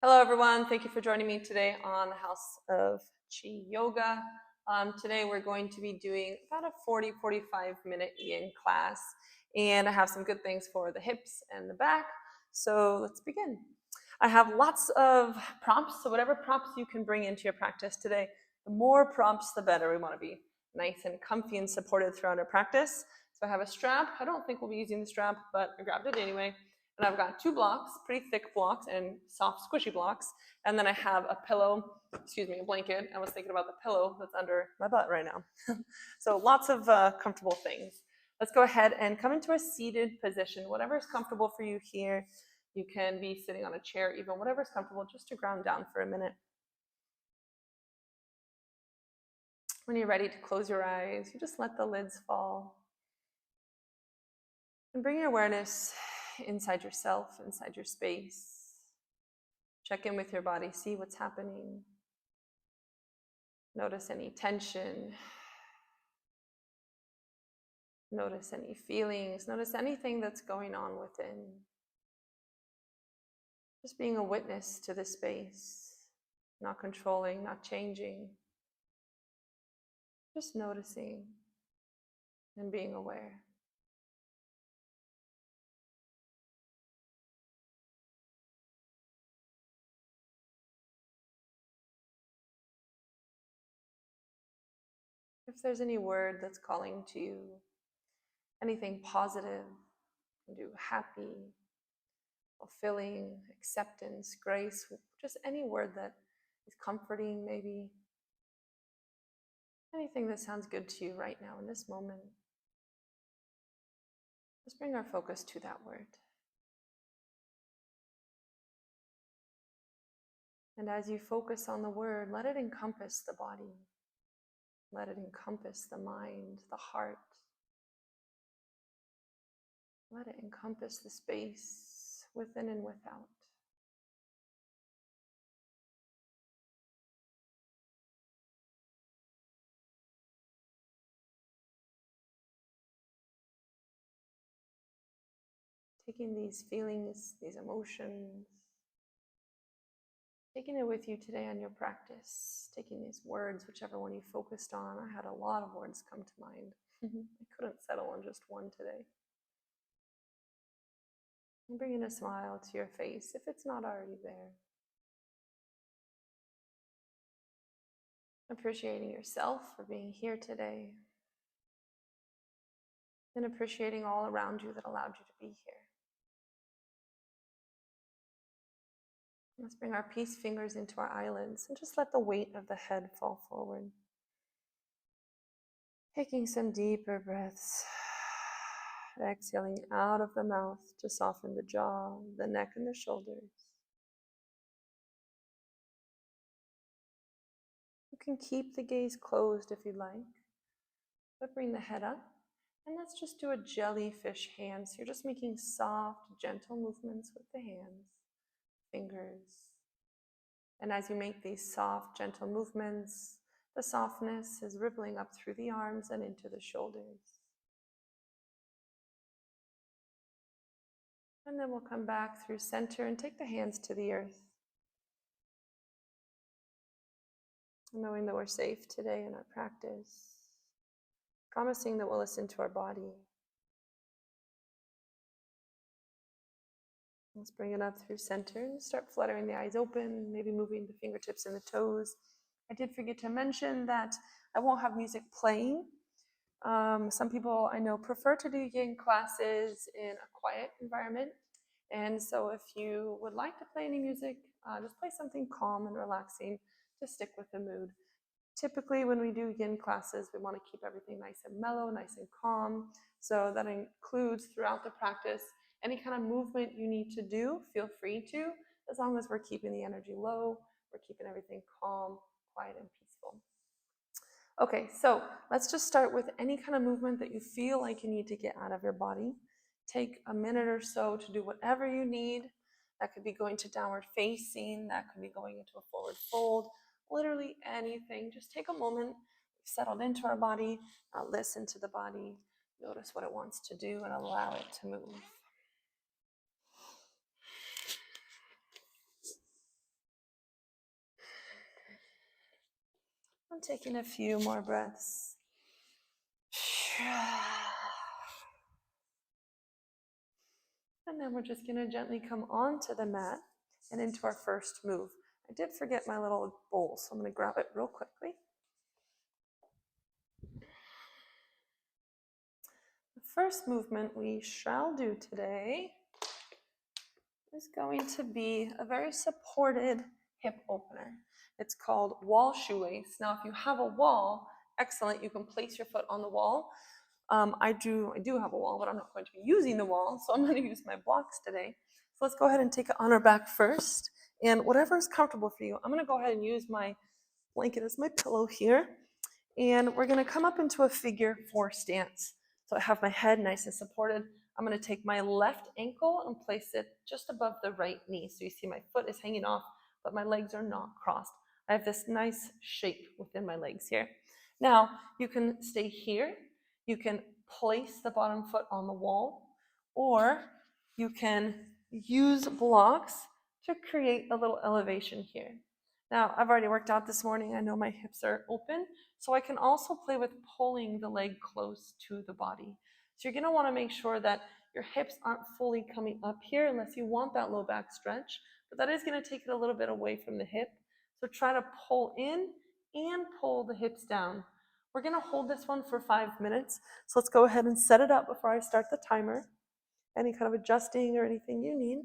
Hello, everyone. Thank you for joining me today on the House of Chi Yoga. Today, we're going to be doing about a 45-minute yin class, and I have some good things for the hips and the back. So let's begin. I have lots of prompts, so whatever prompts you can bring into your practice today, the more prompts, the better. We want to be nice and comfy and supported throughout our practice. So I have a strap. I don't think we'll be using the strap, but I grabbed it anyway. And I've got two blocks, pretty thick blocks and soft, squishy blocks. And then I have a pillow, a blanket. I was thinking about the pillow that's under my butt right now. So lots of comfortable things. Let's go ahead and come into a seated position. Whatever is comfortable for you here. You can be sitting on a chair, even whatever is comfortable, just to ground down for a minute. When you're ready to close your eyes, you just let the lids fall. And bring your awareness inside yourself, inside your space. Check in with your body, see what's happening. Notice any tension. Notice any feelings. Notice anything that's going on within. Just being a witness to this space, not controlling, not changing. Just noticing and being aware. If there's any word that's calling to you, anything positive, you can do happy, fulfilling, acceptance, grace, just any word that is comforting, maybe. Anything that sounds good to you right now in this moment. Let's bring our focus to that word. And as you focus on the word, let it encompass the body. Let it encompass the mind, the heart. Let it encompass the space within and without. Taking these feelings, these emotions, taking it with you today on your practice, taking these words, whichever one you focused on. I had a lot of words come to mind. I couldn't settle on just one today. And bringing a smile to your face if it's not already there. Appreciating yourself for being here today. And appreciating all around you that allowed you to be here. Let's bring our peace fingers into our eyelids and just let the weight of the head fall forward. Taking some deeper breaths. Exhaling out of the mouth to soften the jaw, the neck, and the shoulders. You can keep the gaze closed if you'd like, but bring the head up. And let's just do a jellyfish hand. So you're just making soft, gentle movements with the hands, fingers. And as you make these soft, gentle movements, the softness is rippling up through the arms and into the shoulders. And then we'll come back through center and take the hands to the earth. Knowing that we're safe today in our practice. Promising that we'll listen to our body. Let's bring it up through center and start fluttering the eyes open, maybe moving the fingertips and the toes. I did forget to mention that I won't have music playing. Some people I know prefer to do yin classes in a quiet environment. And so if you would like to play any music, just play something calm and relaxing to stick with the mood. Typically, when we do yin classes, we want to keep everything nice and mellow, nice and calm. So that includes throughout the practice, any kind of movement you need to do, feel free to, as long as we're keeping the energy low, we're keeping everything calm, quiet, and peaceful. Okay, so let's just start with any kind of movement that you feel like you need to get out of your body. Take a minute or so to do whatever you need. That could be going to downward facing, that could be going into a forward fold, literally anything. Just take a moment, we've settled into our body, listen to the body, notice what it wants to do, and allow it to move. I'm taking a few more breaths. And then we're just going to gently come onto the mat and into our first move. I did forget my little bowl, so I'm going to grab it real quickly. The first movement we shall do today is going to be a very supported hip opener. It's called wall shoelace. Now, if you have a wall, excellent, you can place your foot on the wall. I do have a wall, but I'm not going to be using the wall, so I'm going to use my blocks today. So let's go ahead and take it on our back first. And whatever is comfortable for you, I'm going to go ahead and use my blanket as my pillow here. And we're going to come up into a figure 4 stance. So I have my head nice and supported. I'm going to take my left ankle and place it just above the right knee. So you see my foot is hanging off, but my legs are not crossed. I have this nice shape within my legs here. Now, you can stay here. You can place the bottom foot on the wall, or you can use blocks to create a little elevation here. Now, I've already worked out this morning. I know my hips are open, so I can also play with pulling the leg close to the body. So you're going to want to make sure that your hips aren't fully coming up here unless you want that low back stretch, but that is going to take it a little bit away from the hip. So try to pull in and pull the hips down. We're going to hold this one for 5 minutes. So let's go ahead and set it up before I start the timer. Any kind of adjusting or anything you need.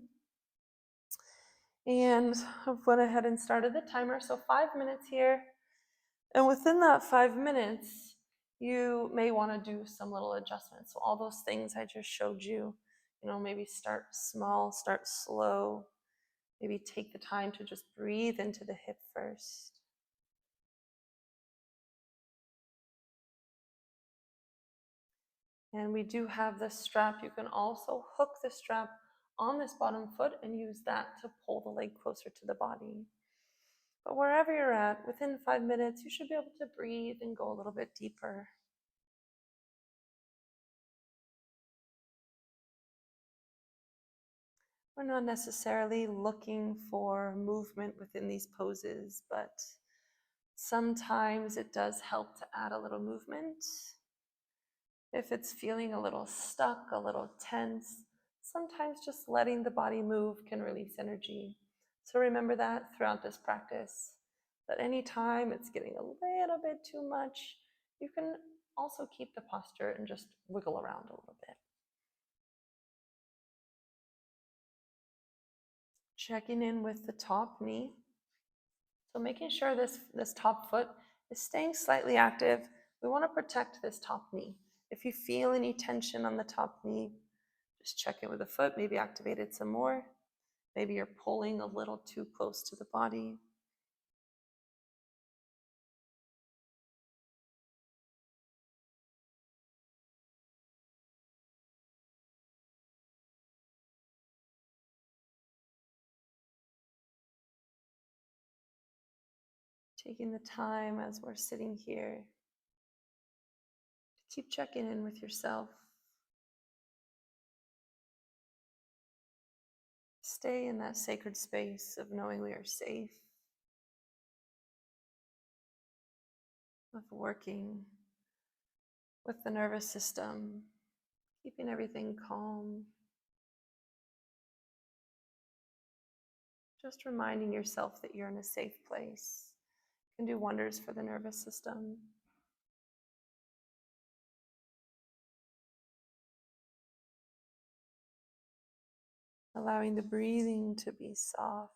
And I've went ahead and started the timer. So 5 minutes here. And within that 5 minutes, you may want to do some little adjustments. So all those things I just showed you, maybe start small, start slow. Maybe take the time to just breathe into the hip first. And we do have this strap. You can also hook the strap on this bottom foot and use that to pull the leg closer to the body. But wherever you're at, within 5 minutes, you should be able to breathe and go a little bit deeper. We're not necessarily looking for movement within these poses, but sometimes it does help to add a little movement. If it's feeling a little stuck, a little tense, sometimes just letting the body move can release energy. So remember that throughout this practice, that anytime it's getting a little bit too much, you can also keep the posture and just wiggle around a little bit. Checking in with the top knee. So making sure this top foot is staying slightly active. We want to protect this top knee. If you feel any tension on the top knee, just check in with the foot, maybe activate it some more. Maybe you're pulling a little too close to the body. Taking the time as we're sitting here to keep checking in with yourself. Stay in that sacred space of knowing we are safe, of working with the nervous system, keeping everything calm. Just reminding yourself that you're in a safe place can do wonders for the nervous system. Allowing the breathing to be soft.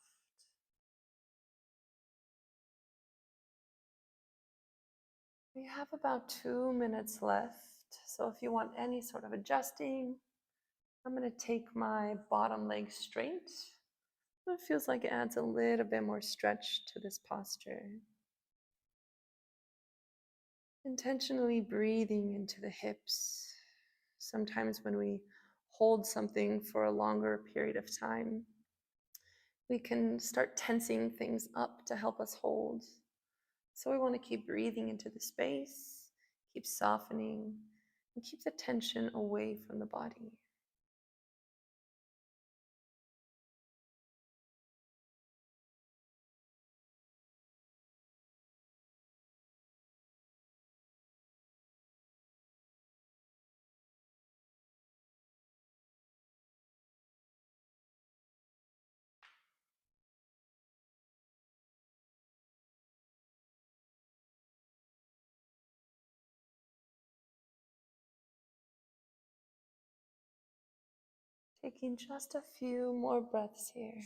We have about 2 minutes left, so if you want any sort of adjusting, I'm going to take my bottom leg straight. It feels like it adds a little bit more stretch to this posture. Intentionally breathing into the hips. Sometimes when we hold something for a longer period of time, we can start tensing things up to help us hold. So we want to keep breathing into the space, keep softening, and keep the tension away from the body. Taking just a few more breaths here.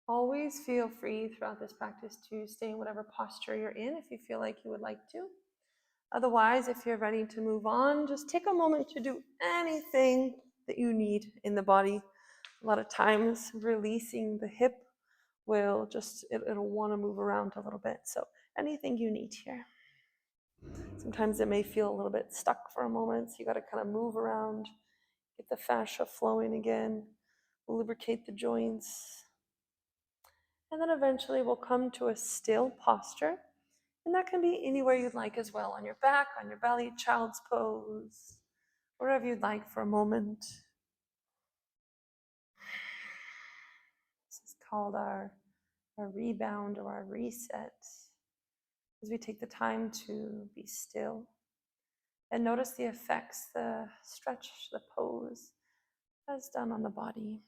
Always feel free throughout this practice to stay in whatever posture you're in if you feel like you would like to. Otherwise, if you're ready to move on, just take a moment to do anything that you need in the body. A lot of times, releasing the hip will it'll want to move around a little bit. So anything you need here. Sometimes it may feel a little bit stuck for a moment, so you got to kind of move around, get the fascia flowing again, lubricate the joints. And then eventually we'll come to a still posture. And that can be anywhere you'd like as well, on your back, on your belly, child's pose, wherever you'd like for a moment. This is called our rebound or our reset, as we take the time to be still and notice the effects the stretch, the pose has done on the body.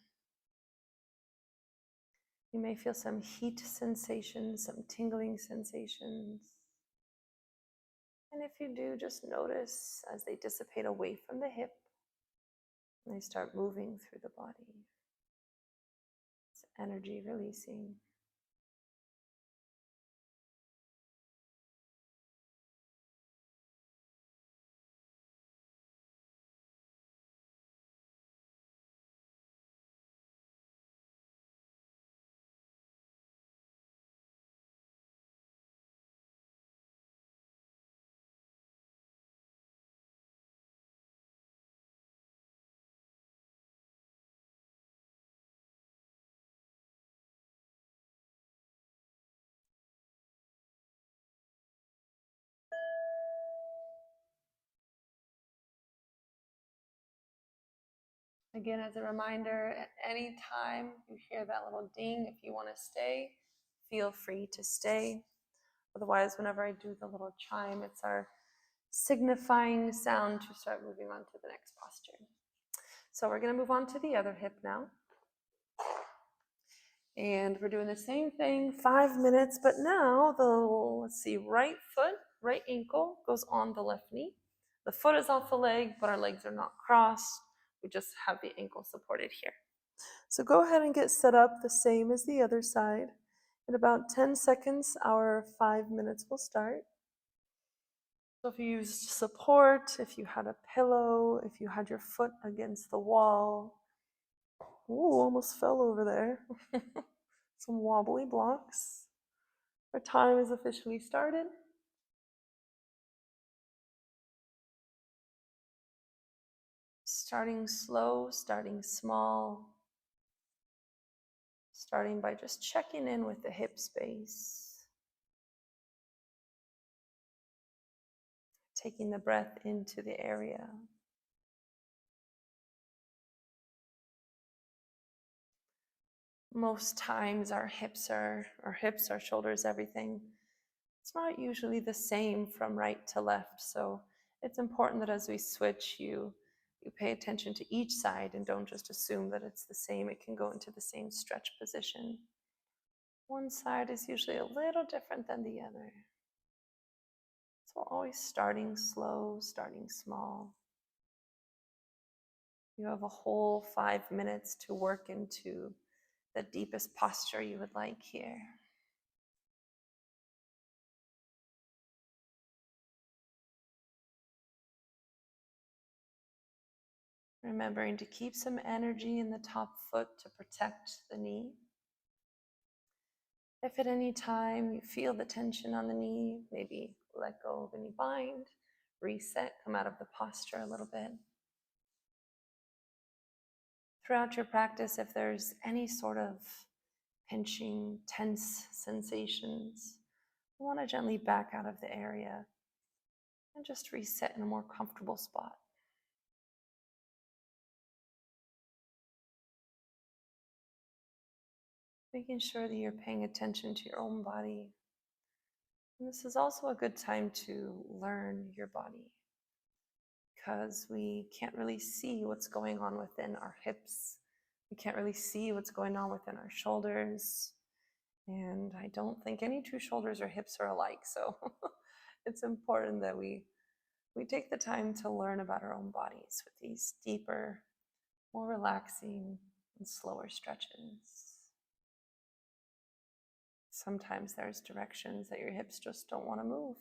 You may feel some heat sensations, some tingling sensations. And if you do, just notice as they dissipate away from the hip and they start moving through the body. It's energy releasing. Again, as a reminder, at any time you hear that little ding, if you want to stay, feel free to stay. Otherwise, whenever I do the little chime, it's our signifying sound to start moving on to the next posture. So we're going to move on to the other hip now. And we're doing the same thing, 5 minutes, but now let's see, right foot, right ankle goes on the left knee. The foot is off the leg, but our legs are not crossed. We just have the ankle supported here. So go ahead and get set up the same as the other side. In about 10 seconds, our 5 minutes will start. So if you used support, if you had a pillow, if you had your foot against the wall. Ooh, almost fell over there. Some wobbly blocks. Our time is officially started. Starting slow, starting small. Starting by just checking in with the hip space. Taking the breath into the area. Most times our hips, our shoulders, everything, it's not usually the same from right to left. So it's important that as we switch, you pay attention to each side and don't just assume that it's the same. It can go into the same stretch position. One side is usually a little different than the other. So always starting slow, starting small. You have a whole 5 minutes to work into the deepest posture you would like here. Remembering to keep some energy in the top foot to protect the knee. If at any time you feel the tension on the knee, maybe let go of any bind, reset, come out of the posture a little bit. throughout your practice, if there's any sort of pinching, tense sensations, you want to gently back out of the area and just reset in a more comfortable spot. Making sure that you're paying attention to your own body. And this is also a good time to learn your body, because we can't really see what's going on within our hips. We can't really see what's going on within our shoulders. And I don't think any two shoulders or hips are alike. So it's important that we take the time to learn about our own bodies with these deeper, more relaxing and slower stretches. Sometimes there's directions that your hips just don't want to move.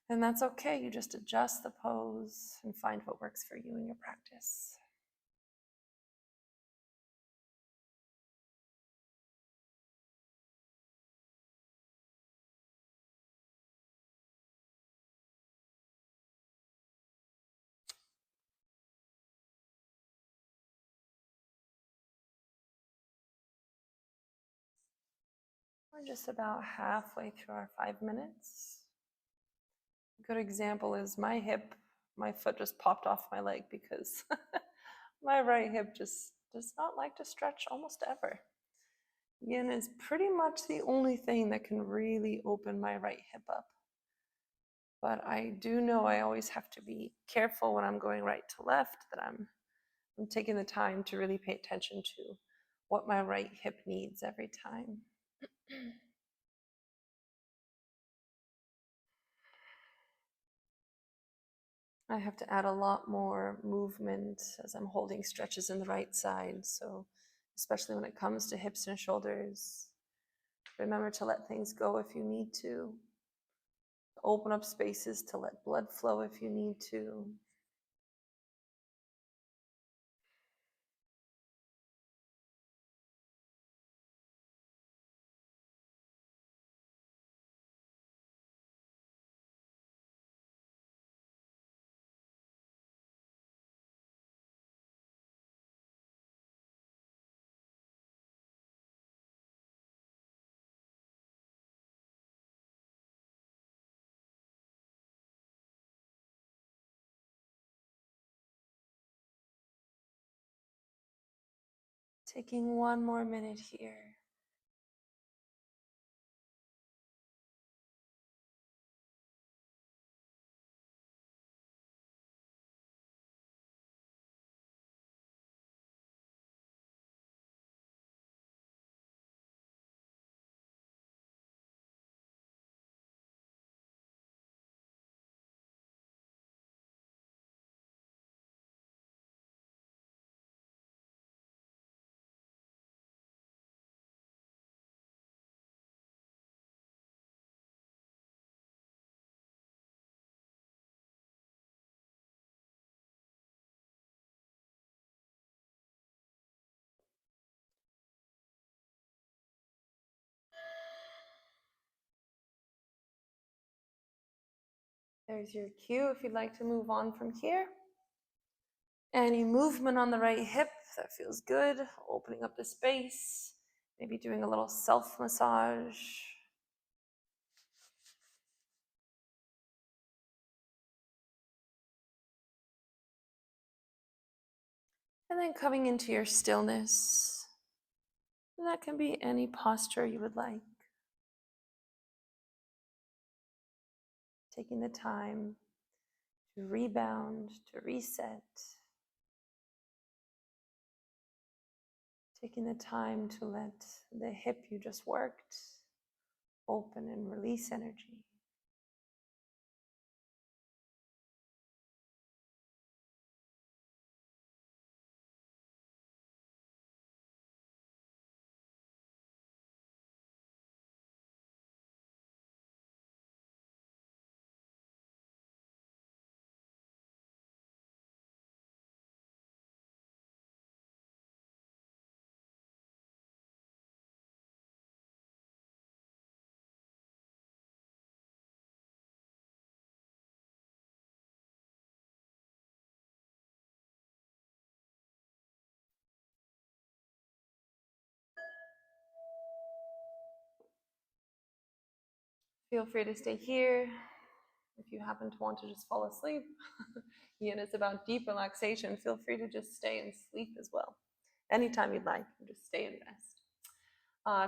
And that's okay. You just adjust the pose and find what works for you in your practice. We're just about halfway through our 5 minutes. A good example is my hip. My foot just popped off my leg because my right hip just does not like to stretch almost ever. Yin is pretty much the only thing that can really open my right hip up. But I do know I always have to be careful when I'm going right to left, that I'm taking the time to really pay attention to what my right hip needs every time. I have to add a lot more movement as I'm holding stretches in the right side. So especially when it comes to hips and shoulders, remember to let things go if you need to. Open up spaces to let blood flow if you need to. Taking one more minute here. There's your cue if you'd like to move on from here. Any movement on the right hip that feels good, opening up the space, maybe doing a little self-massage. And then coming into your stillness. And that can be any posture you would like. Taking the time to rebound, to reset. Taking the time to let the hip you just worked open and release energy. Feel free to stay here. If you happen to want to just fall asleep, YIN is about deep relaxation. Feel free to just stay and sleep as well. Anytime you'd like, just stay and rest.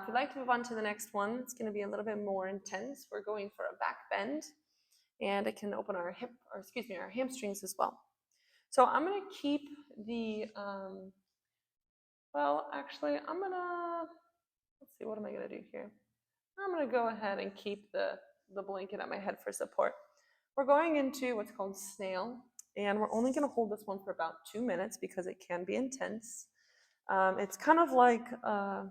If you'd like to move on to the next one, it's going to be a little bit more intense. We're going for a back bend, and it can open our our hamstrings as well. So I'm going to keep the, let's see, what am I going to do here? I'm going to go ahead and keep the blanket at my head for support. We're going into what's called snail, and we're only going to hold this one for about 2 minutes because it can be intense. It's kind of like a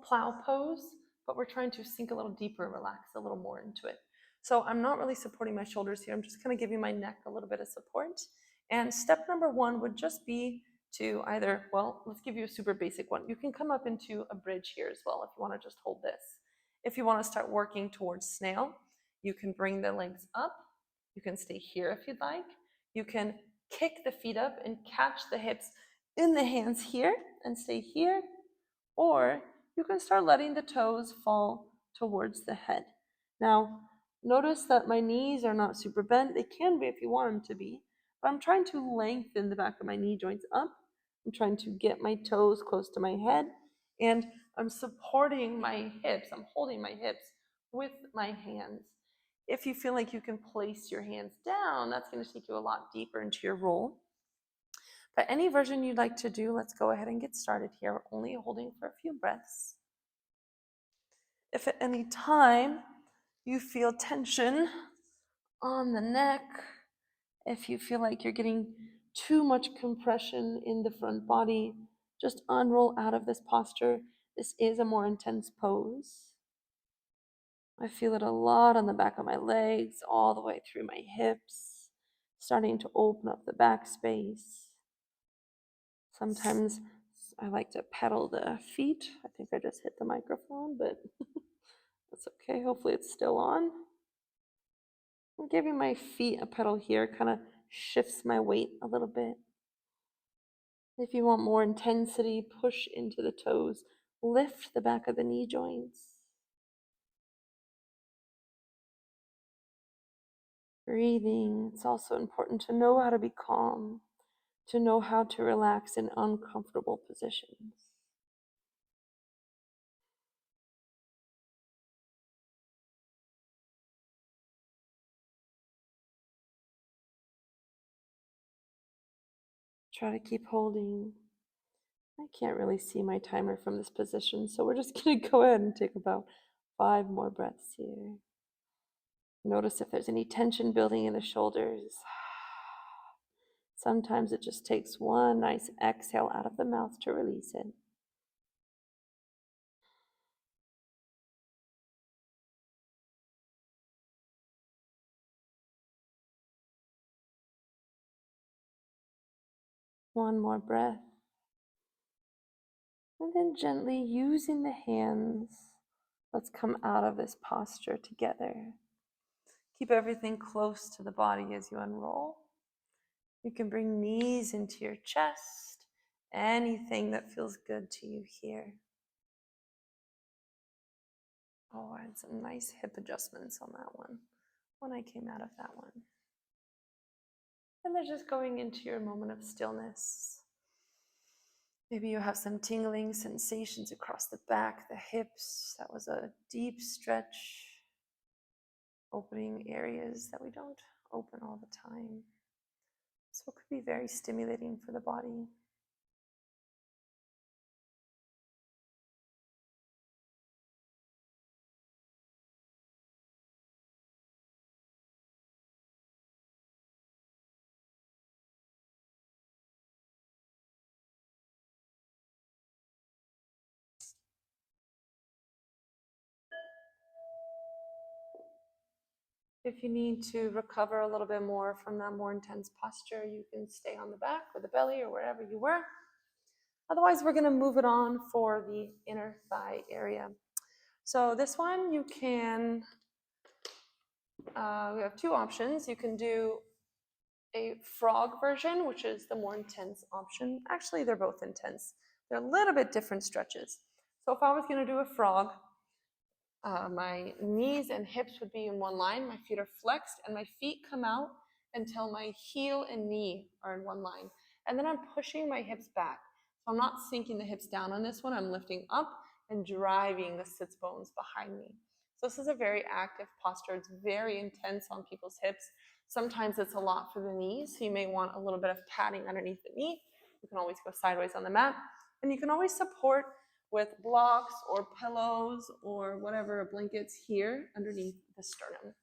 plow pose, but we're trying to sink a little deeper, relax a little more into it. So I'm not really supporting my shoulders here. I'm just kind of giving my neck a little bit of support. And step number one would just be to either, well, let's give you a super basic one. You can come up into a bridge here as well if you want to just hold this. If you want to start working towards snail, you can bring the legs up. You can stay here if you'd like. You can kick the feet up and catch the hips in the hands here and stay here. Or you can start letting the toes fall towards the head. Now, notice that my knees are not super bent. They can be if you want them to be, but I'm trying to lengthen the back of my knee joints up. I'm trying to get my toes close to my head, and I'm supporting my hips. I'm holding my hips with my hands. If you feel like you can place your hands down, that's going to take you a lot deeper into your roll. But any version you'd like to do, let's go ahead and get started here. We're only holding for a few breaths. If at any time you feel tension on the neck, if you feel like you're getting too much compression in the front body, just unroll out of this posture. This is a more intense pose. I feel it a lot on the back of my legs, all the way through my hips, starting to open up the back space. Sometimes I like to pedal the feet. I think I just hit the microphone, but that's okay. Hopefully it's still on. I'm giving my feet a pedal here, kind of shifts my weight a little bit. If you want more intensity, push into the toes. Lift the back of the knee joints. Breathing. It's also important to know how to be calm, to know how to relax in uncomfortable positions. Try to keep holding. I can't really see my timer from this position, so we're just going to go ahead and take about 5 more breaths here. Notice if there's any tension building in the shoulders. Sometimes it just takes one nice exhale out of the mouth to release it. One more breath. And then gently using the hands, let's come out of this posture together. Keep everything close to the body as you unroll. You can bring knees into your chest, anything that feels good to you here. Oh, I had some nice hip adjustments on that one when I came out of that one. And then just going into your moment of stillness. Maybe you have some tingling sensations across the back, the hips. That was a deep stretch, opening areas that we don't open all the time. So it could be very stimulating for the body. If you need to recover a little bit more from that more intense posture, you can stay on the back or the belly or wherever you were. Otherwise, we're going to move it on for the inner thigh area. So this one you can, we have 2 options. You can do a frog version, which is the more intense option. Actually, they're both intense. They're a little bit different stretches. So if I was going to do a frog, My knees and hips would be in one line. My feet are flexed, and my feet come out until my heel and knee are in one line. And then I'm pushing my hips back. So I'm not sinking the hips down on this one. I'm lifting up and driving the sits bones behind me. So this is a very active posture. It's very intense on people's hips. Sometimes it's a lot for the knees, so you may want a little bit of padding underneath the knee. You can always go sideways on the mat. And you can always support with blocks or pillows or whatever blankets here underneath the sternum.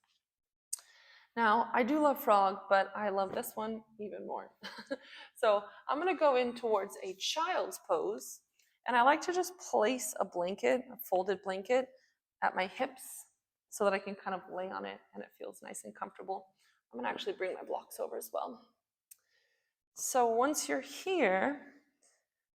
Now, I do love frog, but I love this one even more. So I'm going to go in towards a child's pose, and I like to just place a blanket, a folded blanket, at my hips so that I can kind of lay on it and it feels nice and comfortable. I'm going to actually bring my blocks over as well. So once you're here,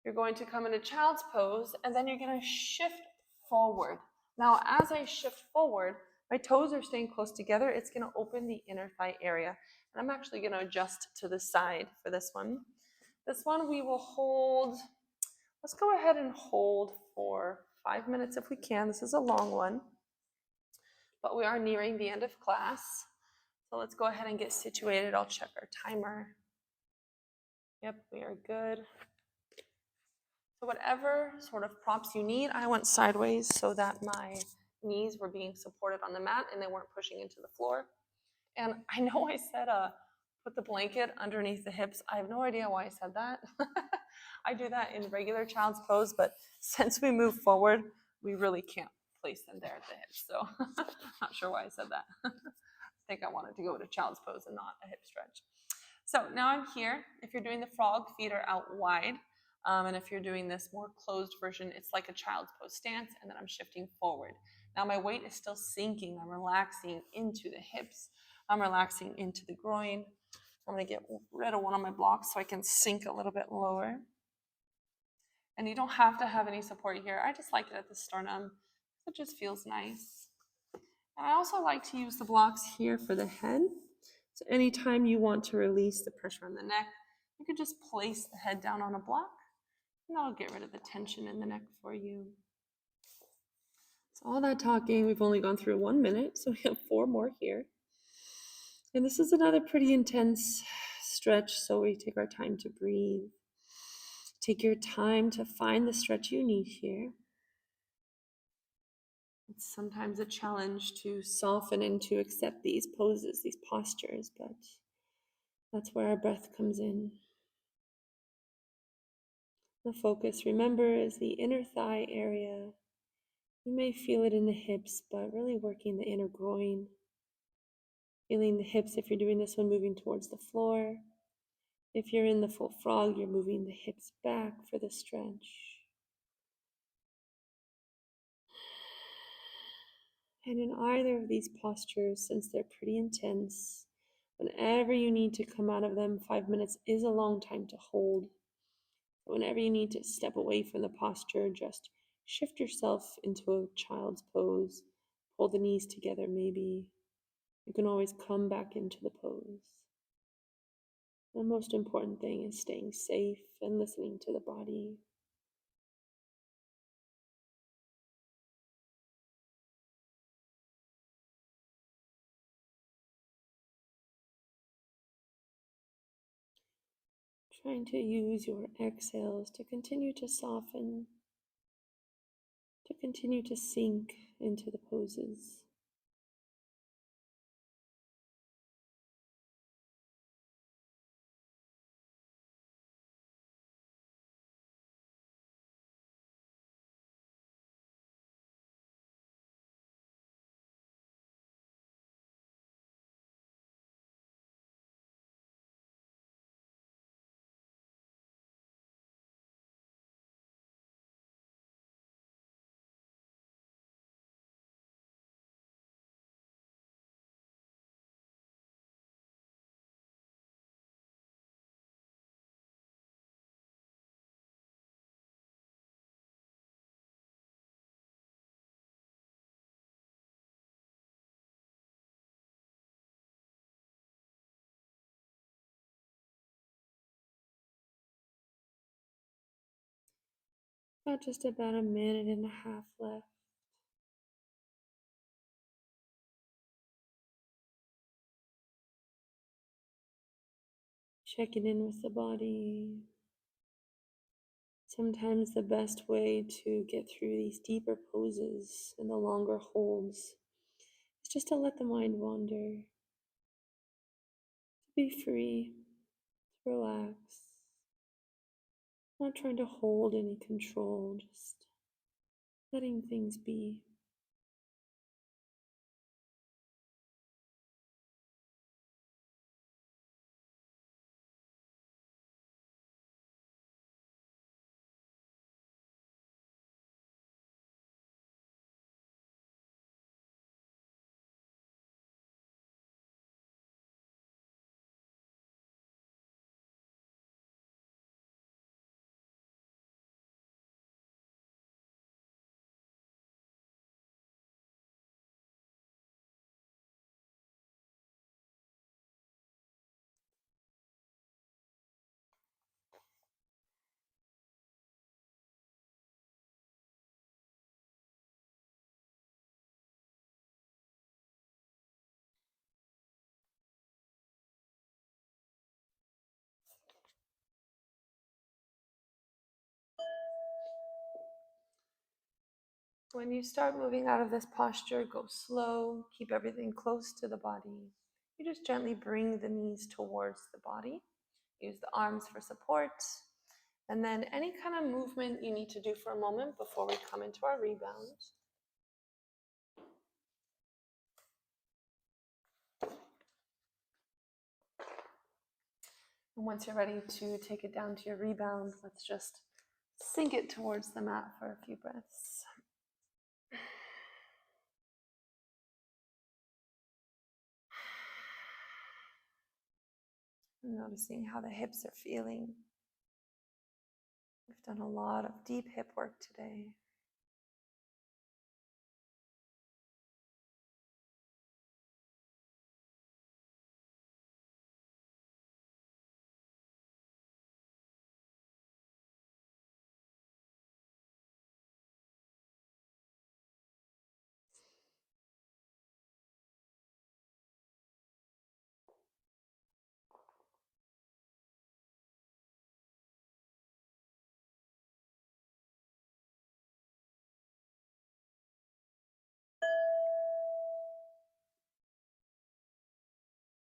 you're going to come into child's pose, and then you're going to shift forward. Now, as I shift forward, my toes are staying close together. It's going to open the inner thigh area. And I'm actually going to adjust to the side for this one. This one we will hold. Let's go ahead and hold for 5 minutes if we can. This is a long one, but we are nearing the end of class. So let's go ahead and get situated. I'll check our timer. Yep, we are good. So whatever sort of props you need, I went sideways so that my knees were being supported on the mat and they weren't pushing into the floor. And I know I said put the blanket underneath the hips. I have no idea why I said that. I do that in regular child's pose, but since we move forward, we really can't place them there at the hips. So not sure why I said that. I think I wanted to go to child's pose and not a hip stretch. So now I'm here. If you're doing the frog, feet are out wide. And if you're doing this more closed version, it's like a child's pose stance, and then I'm shifting forward. Now my weight is still sinking. I'm relaxing into the hips. I'm relaxing into the groin. I'm going to get rid of one of my blocks so I can sink a little bit lower. And you don't have to have any support here. I just like it at the sternum. It just feels nice. And I also like to use the blocks here for the head. So anytime you want to release the pressure on the neck, you can just place the head down on a block, and that'll get rid of the tension in the neck for you. So all that talking, we've only gone through 1 minute, so we have 4 more here. And this is another pretty intense stretch, so we take our time to breathe. Take your time to find the stretch you need here. It's sometimes a challenge to soften and to accept these poses, these postures, but that's where our breath comes in. The focus, remember, is the inner thigh area. You may feel it in the hips, but really working the inner groin. Feeling the hips if you're doing this one moving towards the floor. If you're in the full frog, you're moving the hips back for the stretch. And in either of these postures, since they're pretty intense, whenever you need to come out of them, 5 minutes is a long time to hold. Whenever you need to step away from the posture, just shift yourself into a child's pose. Pull the knees together maybe. You can always come back into the pose. The most important thing is staying safe and listening to the body. Trying to use your exhales to continue to soften, to continue to sink into the poses. Got just about a minute and a half left. Checking in with the body. Sometimes the best way to get through these deeper poses and the longer holds is just to let the mind wander, to be free, to relax, not trying to hold any control, just letting things be. When you start moving out of this posture, go slow, keep everything close to the body. You just gently bring the knees towards the body. Use the arms for support. And then any kind of movement you need to do for a moment before we come into our rebound. And once you're ready to take it down to your rebound, let's just sink it towards the mat for a few breaths. Noticing how the hips are feeling. We've done a lot of deep hip work today.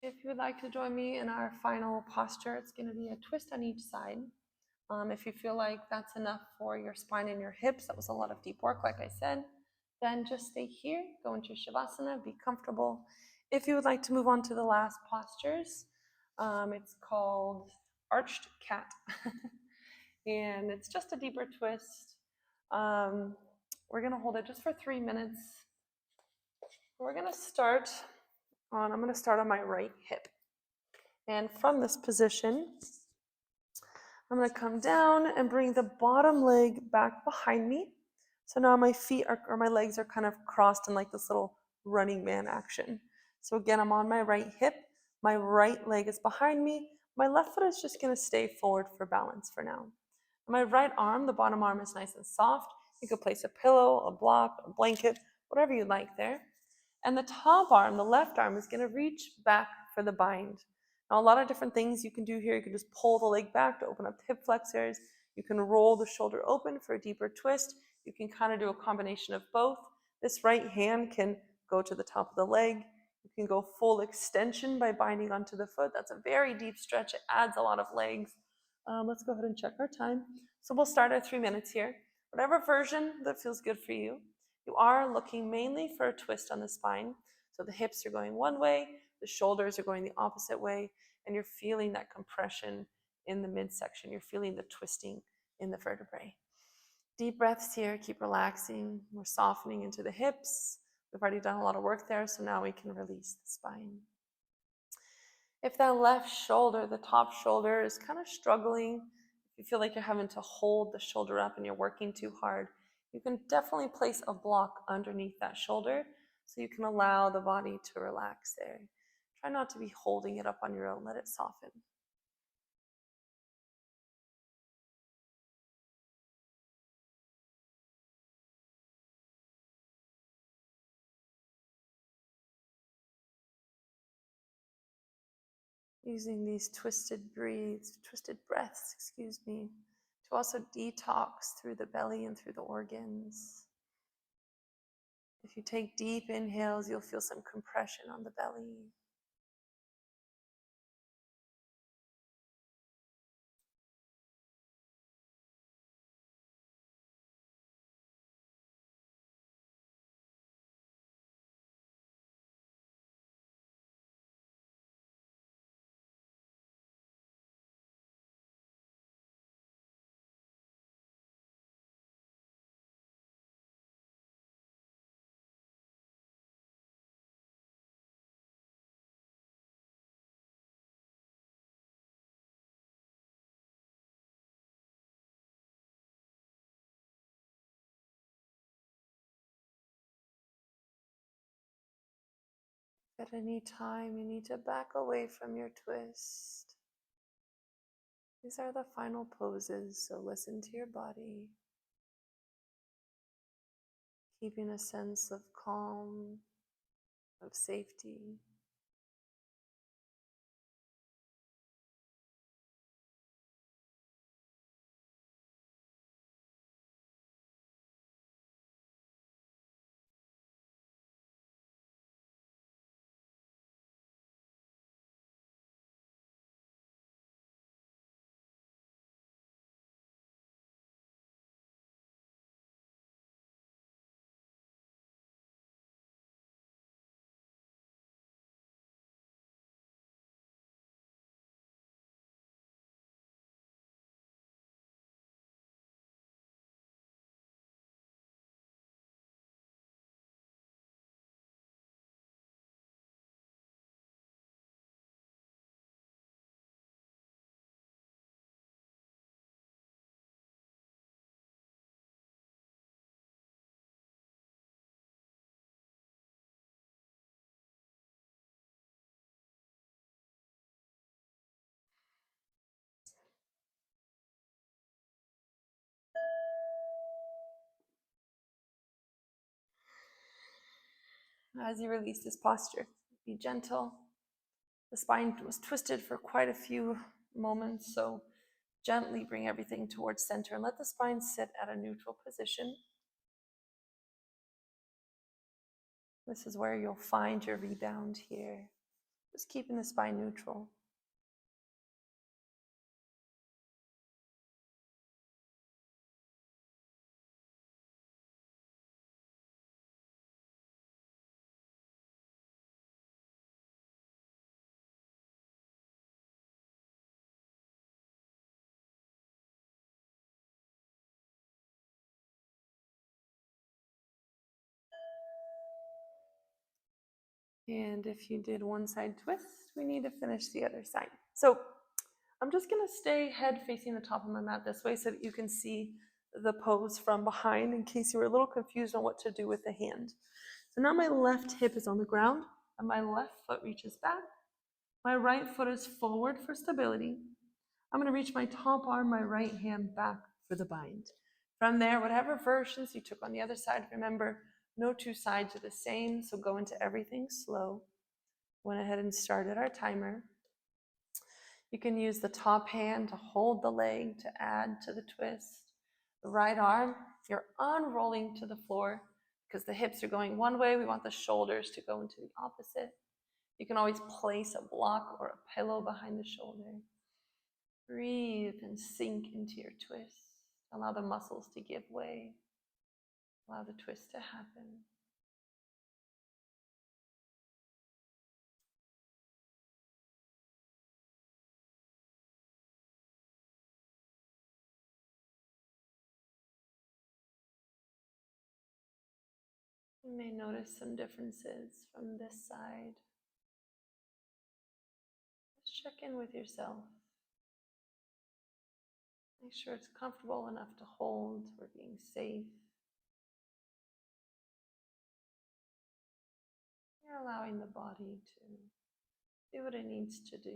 If you would like to join me in our final posture, it's going to be a twist on each side. If you feel like that's enough for your spine and your hips, that was a lot of deep work, like I said, then just stay here, go into Shavasana, be comfortable. If you would like to move on to the last postures, it's called Arched Cat. And it's just a deeper twist. We're going to hold it just for 3 minutes. We're going to start I'm going to start on my right hip. And from this position, I'm going to come down and bring the bottom leg back behind me. So now my feet or my legs are kind of crossed in like this little running man action. So again, I'm on my right hip. My right leg is behind me. My left foot is just going to stay forward for balance for now. My right arm, the bottom arm is nice and soft. You could place a pillow, a block, a blanket, whatever you like there. And the top arm, the left arm, is going to reach back for the bind. Now, a lot of different things you can do here. You can just pull the leg back to open up the hip flexors. You can roll the shoulder open for a deeper twist. You can kind of do a combination of both. This right hand can go to the top of the leg. You can go full extension by binding onto the foot. That's a very deep stretch. It adds a lot of legs. Let's go ahead and check our time. So we'll start at 3 minutes here. Whatever version that feels good for you. You are looking mainly for a twist on the spine. So the hips are going one way, the shoulders are going the opposite way, and you're feeling that compression in the midsection. You're feeling the twisting in the vertebrae. Deep breaths here, keep relaxing. We're softening into the hips. We've already done a lot of work there, so now we can release the spine. If that left shoulder, the top shoulder, is kind of struggling, if you feel like you're having to hold the shoulder up and you're working too hard, you can definitely place a block underneath that shoulder so you can allow the body to relax there. Try not to be holding it up on your own. Let it soften. Using these twisted breaths, excuse me, to also detox through the belly and through the organs. If you take deep inhales, you'll feel some compression on the belly. At any time you need to back away from your twist, these are the final poses, so listen to your body, keeping a sense of calm, of safety. As you release this posture, be gentle. The spine was twisted for quite a few moments, so gently bring everything towards center and let the spine sit at a neutral position. This is where you'll find your rebound here. Just keeping the spine neutral. And if you did one side twist, we need to finish the other side. So I'm just going to stay head facing the top of my mat this way so that you can see the pose from behind in case you were a little confused on what to do with the hand. So now my left hip is on the ground and my left foot reaches back. My right foot is forward for stability. I'm going to reach my top arm, my right hand back for the bind. From there, whatever versions you took on the other side, remember, no two sides are the same, so go into everything slow. Went ahead and started our timer. You can use the top hand to hold the leg to add to the twist. The right arm, you're unrolling to the floor because the hips are going one way. We want the shoulders to go into the opposite. You can always place a block or a pillow behind the shoulder. Breathe and sink into your twist. Allow the muscles to give way. Allow the twist to happen. You may notice some differences from this side. Just check in with yourself. Make sure it's comfortable enough to hold. We're being safe. You're allowing the body to do what it needs to do.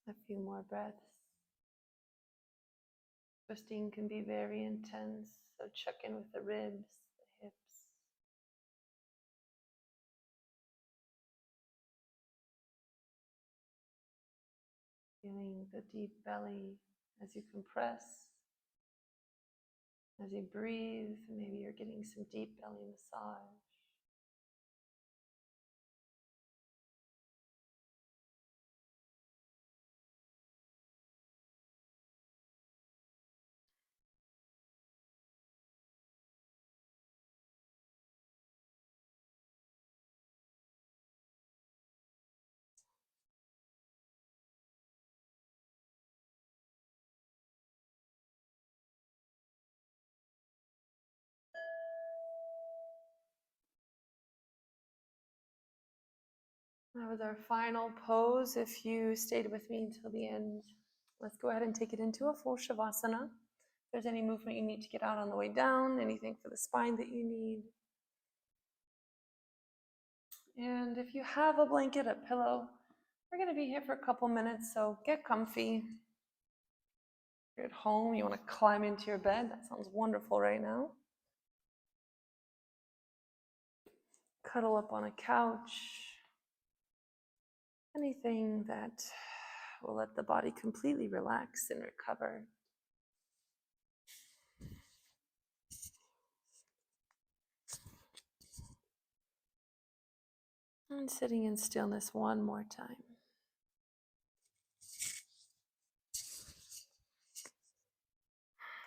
A few more breaths. Twisting can be very intense, so check in with the ribs, the hips. Feeling the deep belly as you compress. As you breathe, maybe you're getting some deep belly massage. That was our final pose. If you stayed with me until the end, let's go ahead and take it into a full Shavasana. If there's any movement you need to get out on the way down, anything for the spine that you need. And if you have a blanket, a pillow, we're going to be here for a couple minutes, so get comfy. If you're at home, you want to climb into your bed, that sounds wonderful right now. Cuddle up on a couch. Anything that will let the body completely relax and recover. And sitting in stillness one more time.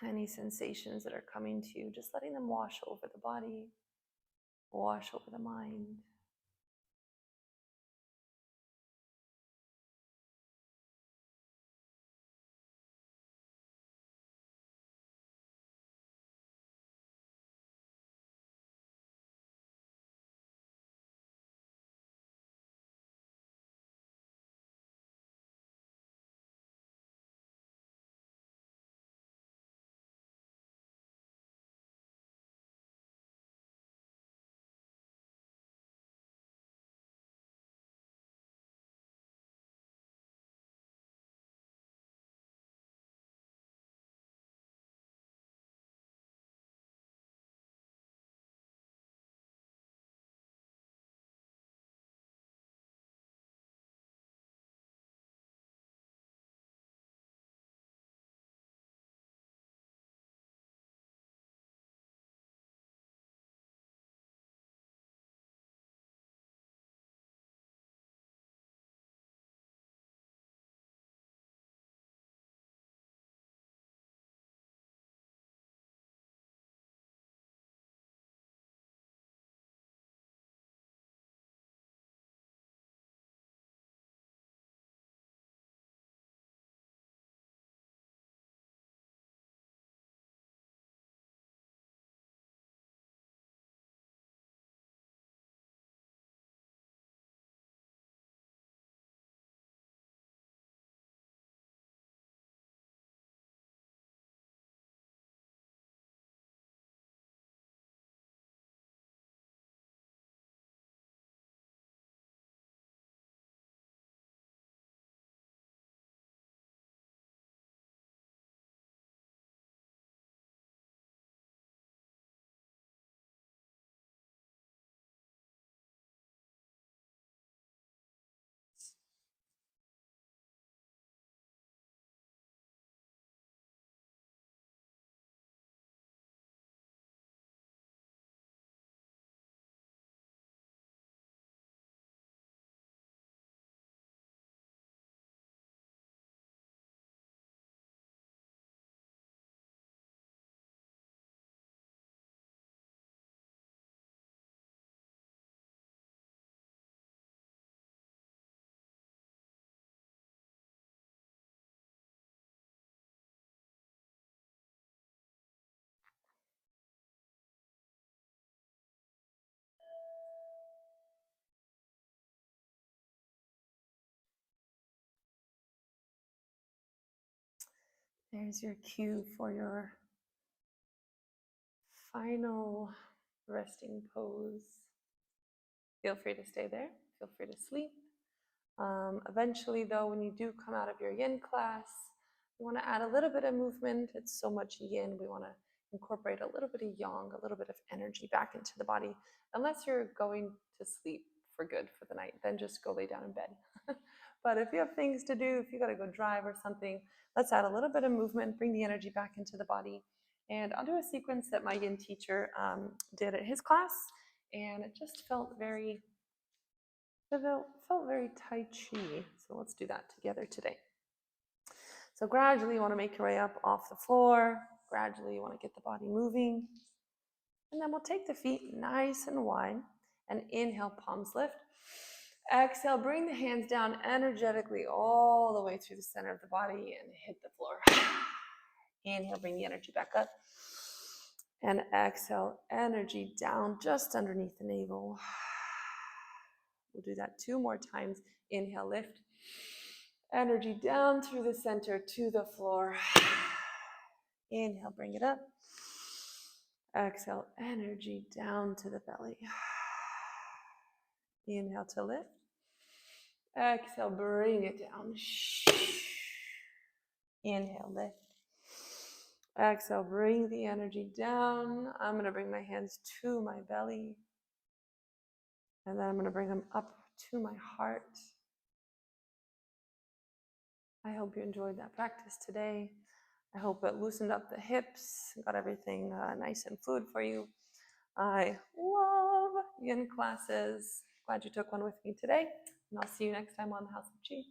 Any sensations that are coming to you, just letting them wash over the body, wash over the mind. There's your cue for your final resting pose. Feel free to stay there. Feel free to sleep. Eventually, though, when you do come out of your yin class, you want to add a little bit of movement. It's so much yin. We want to incorporate a little bit of yang, a little bit of energy back into the body. Unless you're going to sleep for good for the night, then just go lay down in bed. But if you have things to do, if you got to go drive or something, let's add a little bit of movement, bring the energy back into the body. And I'll do a sequence that my yin teacher did at his class, and it just felt very Tai Chi. So let's do that together today. So gradually you want to make your way up off the floor. Gradually you want to get the body moving. And then we'll take the feet nice and wide and inhale, palms lift. Exhale, bring the hands down energetically all the way through the center of the body and hit the floor. Inhale, bring the energy back up. And exhale, energy down just underneath the navel. We'll do that 2 more times. Inhale, lift. Energy down through the center to the floor. Inhale, bring it up. Exhale, energy down to the belly. Inhale to lift. Exhale, bring it down. Inhale, lift. Exhale, bring the energy down. I'm going to bring my hands to my belly. And then I'm going to bring them up to my heart. I hope you enjoyed that practice today. I hope it loosened up the hips, got everything nice and fluid for you. I love yin classes. Glad you took one with me today. And I'll see you next time on the House of Chi.